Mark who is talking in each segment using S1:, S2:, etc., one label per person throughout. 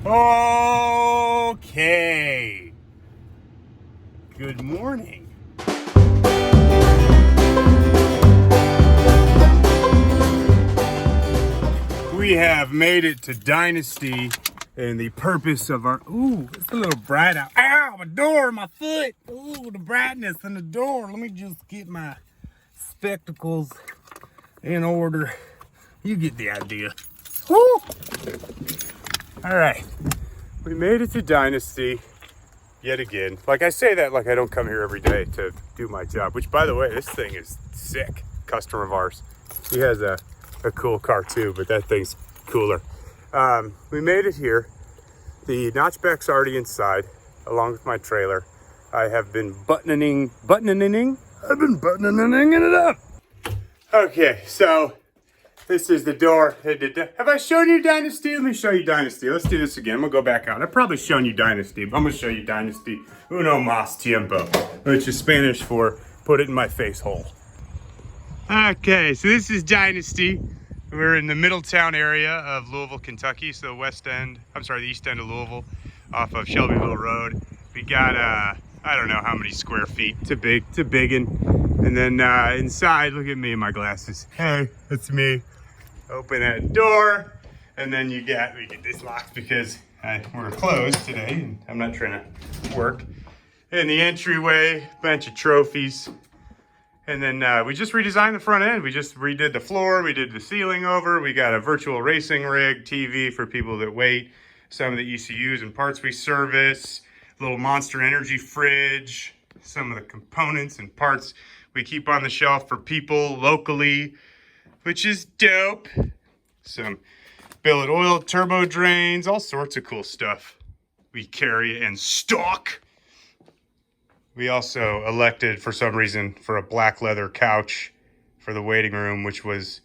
S1: Okay. Good morning. We have made it to Dynasty, and the purpose of our... Ooh, it's a little bright out. Ow, my door, my foot. Ooh, the brightness in the door. Let me just get my spectacles in order. You get the idea. Woo! All right. We made it to Dynasty yet again. Like, I say that like I don't come here every day to do my job, which, by the way, this thing is sick. Customer of ours. He has a cool car too, but that thing's cooler. We made it here. The notchback's already inside, along with my trailer. I have been buttoning it up. Okay, so this is the door. Have I shown you Dynasty? Let me show you Dynasty. Let's do this again. I'm gonna go back out. I've probably shown you Dynasty, but I'm gonna show you Dynasty. Uno más tiempo, which is Spanish for put it in my face hole. Okay, so this is Dynasty. We're in the Middletown area of Louisville, Kentucky. So the east end of Louisville, off of Shelbyville Road. We got, I don't know how many square feet. It's a biggin'. And then inside, look at me in my glasses. Hey, that's me. Open that door. And then we get this locked because we're closed today. And I'm not trying to work. In the entryway, bunch of trophies. And then we just redesigned the front end. We just redid the floor. We did the ceiling over. We got a virtual racing rig, TV for people that wait. Some of the ECUs and parts we service. Little Monster Energy fridge. Some of the components and parts we keep on the shelf for people locally, which is dope. Some billet oil turbo drains, all sorts of cool stuff we carry and stock. We also elected, for some reason, for a black leather couch for the waiting room, which was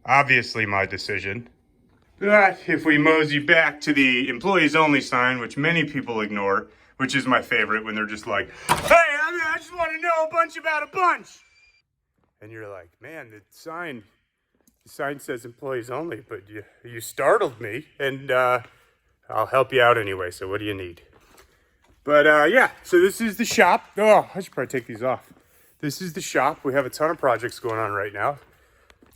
S1: obviously my decision. But if we mosey back to the employees only sign, which many people ignore, which is my favorite when they're just like, hey, I just want to know a bunch about a bunch. And you're like, man, the sign says employees only, but you startled me, and I'll help you out anyway, so what do you need? But yeah, so this is the shop. Oh, I should probably take these off. This is the shop. We have a ton of projects going on right now.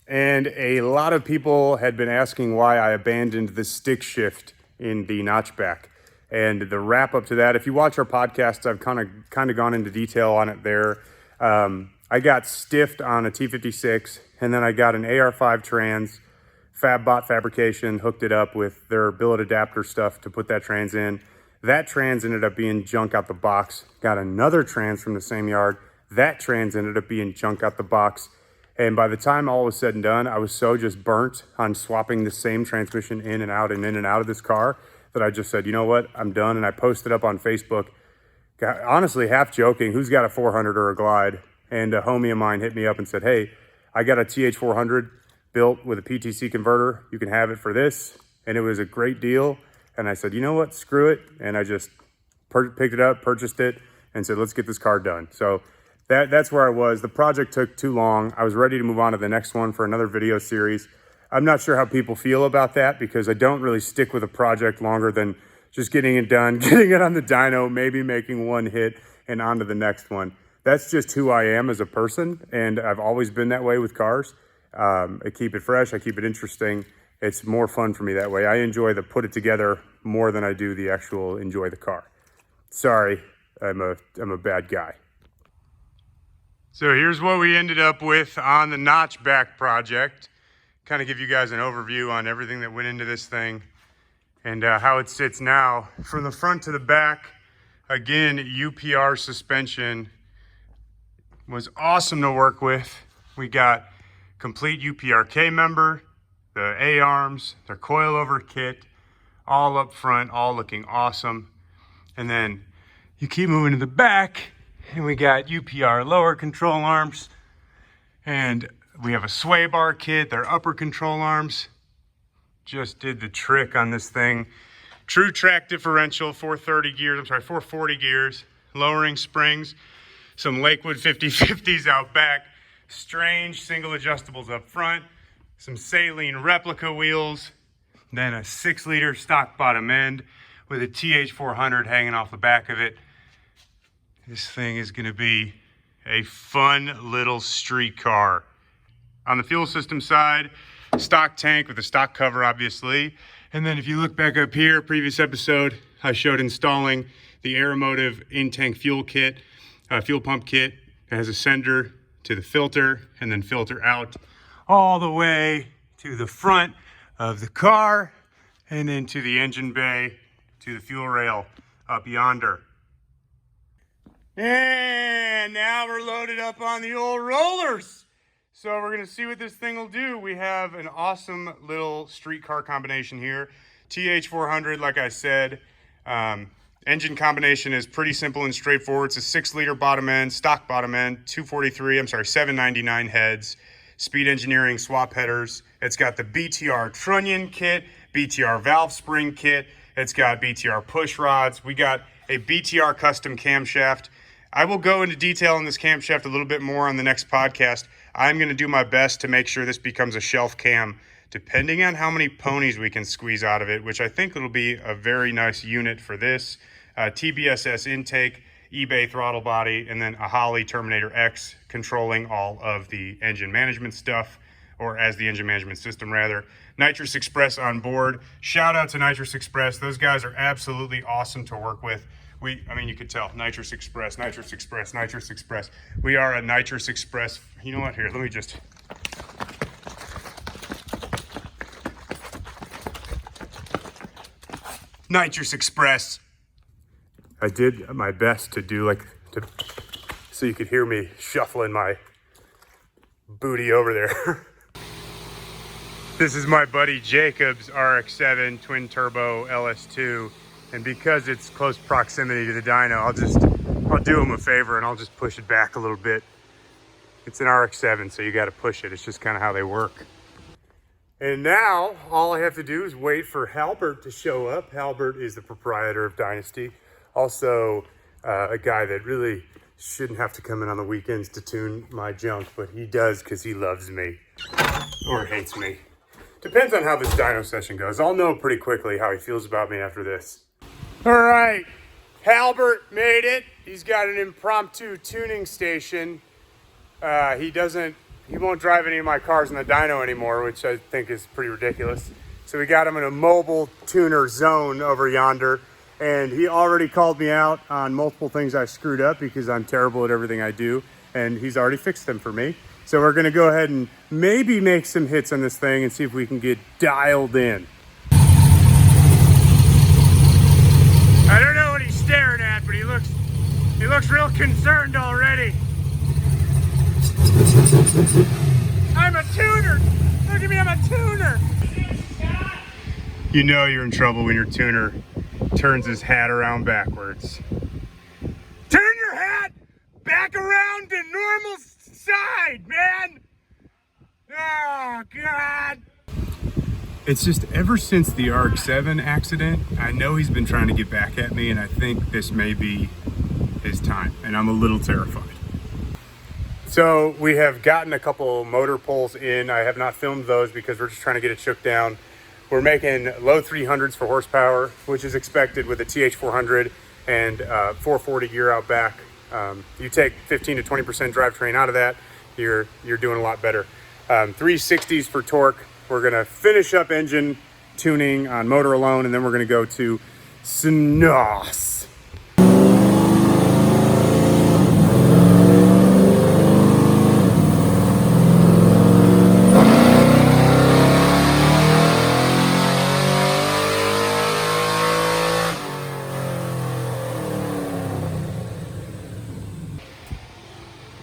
S1: And a lot of people had been asking why I abandoned the stick shift in the notchback. And the wrap up to that, if you watch our podcast, I've kind of gone into detail on it there. I got stiffed on a T56, and then I got an AR5 trans, FabBot Fabrication, hooked it up with their billet adapter stuff to put that trans in. That trans ended up being junk out the box. Got another trans from the same yard. That trans ended up being junk out the box. And by the time all was said and done, I was so just burnt on swapping the same transmission in and out of this car that I just said, you know what, I'm done. And I posted up on Facebook, honestly, half joking, who's got a 400 or a Glide? And a homie of mine hit me up and said, hey, I got a TH400 built with a PTC converter. You can have it for this. And it was a great deal. And I said, you know what, screw it. And I just picked it up, purchased it, and said, let's get this car done. So that's where I was. The project took too long. I was ready to move on to the next one for another video series. I'm not sure how people feel about that because I don't really stick with a project longer than just getting it done, getting it on the dyno, maybe making one hit and on to the next one. That's just who I am as a person, and I've always been that way with cars. I keep it fresh, I keep it interesting. It's more fun for me that way. I enjoy the put it together more than I do the actual enjoy the car. Sorry, I'm a bad guy. So here's what we ended up with on the notchback project. Kind of give you guys an overview on everything that went into this thing and how it sits now. From the front to the back, again, UPR suspension was awesome to work with. We got complete UPRK member, the A-arms, their coilover kit, all up front, all looking awesome. And then you keep moving to the back, and we got UPR lower control arms, and we have a sway bar kit, their upper control arms. Just did the trick on this thing. True track differential, 440 gears, lowering springs, some Lakewood 50/50s out back, strange single adjustables up front, some saline replica wheels, then a 6-liter stock bottom end with a TH400 hanging off the back of it. This thing is gonna be a fun little street car. On the fuel system side, stock tank with a stock cover, obviously. And then if you look back up here, previous episode, I showed installing the Aeromotive in-tank fuel kit, fuel pump kit. It has a sender to the filter and then filter out all the way to the front of the car and then to the engine bay, to the fuel rail up yonder. And now we're loaded up on the old rollers. So we're gonna see what this thing will do. We have an awesome little street car combination here. TH400, like I said. Engine combination is pretty simple and straightforward. It's a 6-liter bottom end, stock bottom end, 799 heads, Speed Engineering swap headers. It's got the BTR trunnion kit, BTR valve spring kit. It's got BTR push rods. We got a BTR custom camshaft. I will go into detail on this camshaft a little bit more on the next podcast. I'm going to do my best to make sure this becomes a shelf cam, depending on how many ponies we can squeeze out of it, which I think it'll be a very nice unit for this. TBSS intake, eBay throttle body, and then a Holley Terminator X controlling all of the engine management stuff, or as the engine management system rather. Nitrous Express on board. Shout out to Nitrous Express. Those guys are absolutely awesome to work with. I mean, you could tell, Nitrous Express, Nitrous Express, Nitrous Express. We are a Nitrous Express. You know what, here, let me just. Nitrous Express. I did my best to do so you could hear me shuffling my booty over there. This is my buddy Jacob's RX-7 twin turbo LS2. And because it's close proximity to the dyno, I'll do him a favor and I'll just push it back a little bit. It's an RX-7, so you got to push it. It's just kind of how they work. And now all I have to do is wait for Halbert to show up. Halbert is the proprietor of Dynasty. Also a guy that really shouldn't have to come in on the weekends to tune my junk, but he does because he loves me or hates me. Depends on how this dyno session goes. I'll know pretty quickly how he feels about me after this. All right, Halbert made it. He's got an impromptu tuning station. He won't drive any of my cars in the dyno anymore, which I think is pretty ridiculous. So we got him in a mobile tuner zone over yonder. And he already called me out on multiple things I screwed up because I'm terrible at everything I do. And he's already fixed them for me. So we're gonna go ahead and maybe make some hits on this thing and see if we can get dialed in. I don't know what he's staring at, but he looks real concerned already. I'm a tuner! Look at me, I'm a tuner! You know you're in trouble when your tuner turns his hat around backwards. Turn your hat back around to normal side, man! Oh, God! It's just ever since the RX-7 accident, I know he's been trying to get back at me, and I think this may be his time, and I'm a little terrified. So we have gotten a couple motor pulls in. I have not filmed those because we're just trying to get it shook down. We're making low 300s for horsepower, which is expected with a TH400 and 440 gear out back. You take 15 to 20% drivetrain out of that, you're doing a lot better. 360s for torque. We're gonna finish up engine tuning on motor alone, and then we're gonna go to SNOS.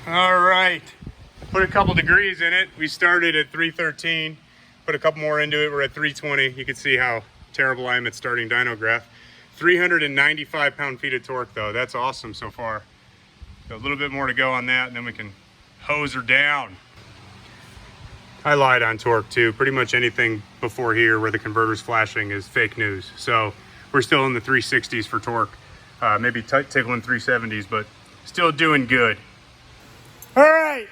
S1: All right, put a couple degrees in it. We started at 313, put a couple more into it. We're at 320. You can see how terrible I am at starting dyno graph. 395 pound-feet of torque though. That's awesome so far. So a little bit more to go on that, and then we can hose her down. I lied on torque too. Pretty much anything before here where the converter's flashing is fake news. So we're still in the 360s for torque. Maybe tickling 370s, but still doing good. All right,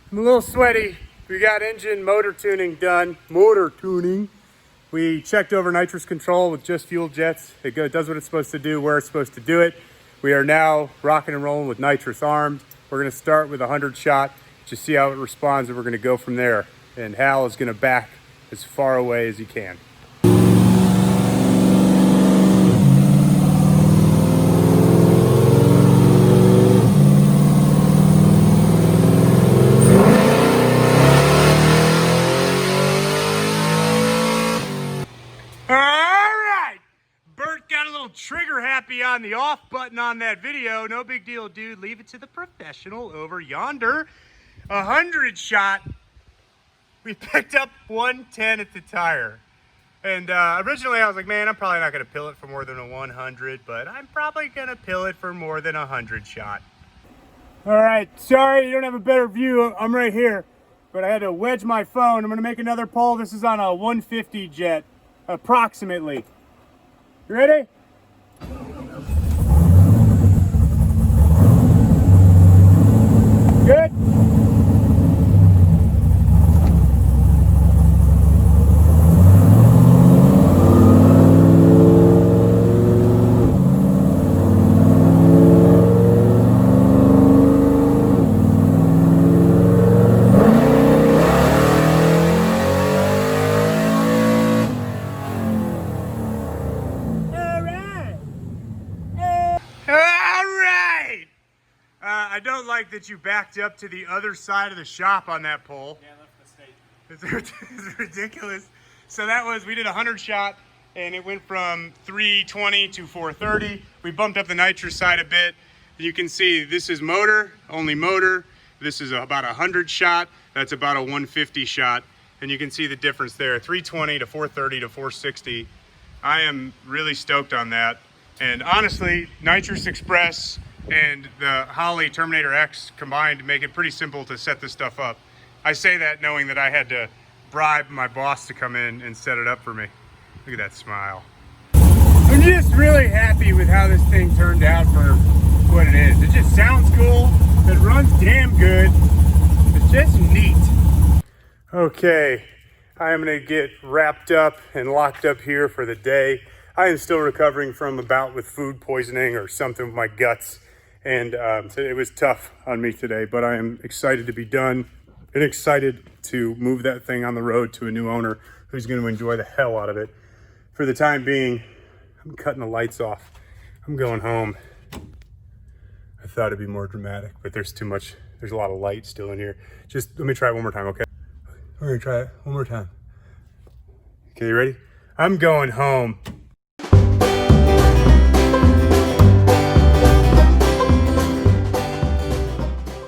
S1: I'm a little sweaty. We got engine motor tuning done. Motor tuning. We checked over nitrous control with just fuel jets. It does what it's supposed to do, where it's supposed to do it. We are now rocking and rolling with nitrous armed. We're gonna start with 100 shot, just see how it responds, and we're gonna go from there. And Hal is gonna back as far away as he can. Trigger happy on the off button on that video. No big deal, dude. Leave it to the professional over yonder. 100 shot. We picked up 110 at the tire. And originally I was like, man, I'm probably not going to pill it for more than a 100, but I'm probably going to pill it for more than 100 shot. All right, sorry you don't have a better view. I'm right here, but I had to wedge my phone. I'm going to make another pull. This is on a 150 jet, approximately. You ready? Good. I don't like that you backed up to the other side of the shop on that pole. Yeah, I left the state. It's ridiculous. So that was, we did 100 shot and it went from 320 to 430. We bumped up the nitrous side a bit. You can see this is motor, only motor. This is about 100 shot. That's about a 150 shot. And you can see the difference there, 320 to 430 to 460. I am really stoked on that. And honestly, Nitrous Express and the Holley Terminator X combined make it pretty simple to set this stuff up. I say that knowing that I had to bribe my boss to come in and set it up for me. Look at that smile. I'm just really happy with how this thing turned out for what it is. It just sounds cool. It runs damn good. It's just neat. Okay, I am gonna get wrapped up and locked up here for the day. I am still recovering from a bout with food poisoning or something with my guts. And so it was tough on me today, but I am excited to be done and excited to move that thing on the road to a new owner who's going to enjoy the hell out of it. For the time being, I'm cutting the lights off. I'm going home. I thought it'd be more dramatic, but there's too much. There's a lot of light still in here. Just let me try it one more time, okay? We're going to try it one more time. Okay, you ready? I'm going home.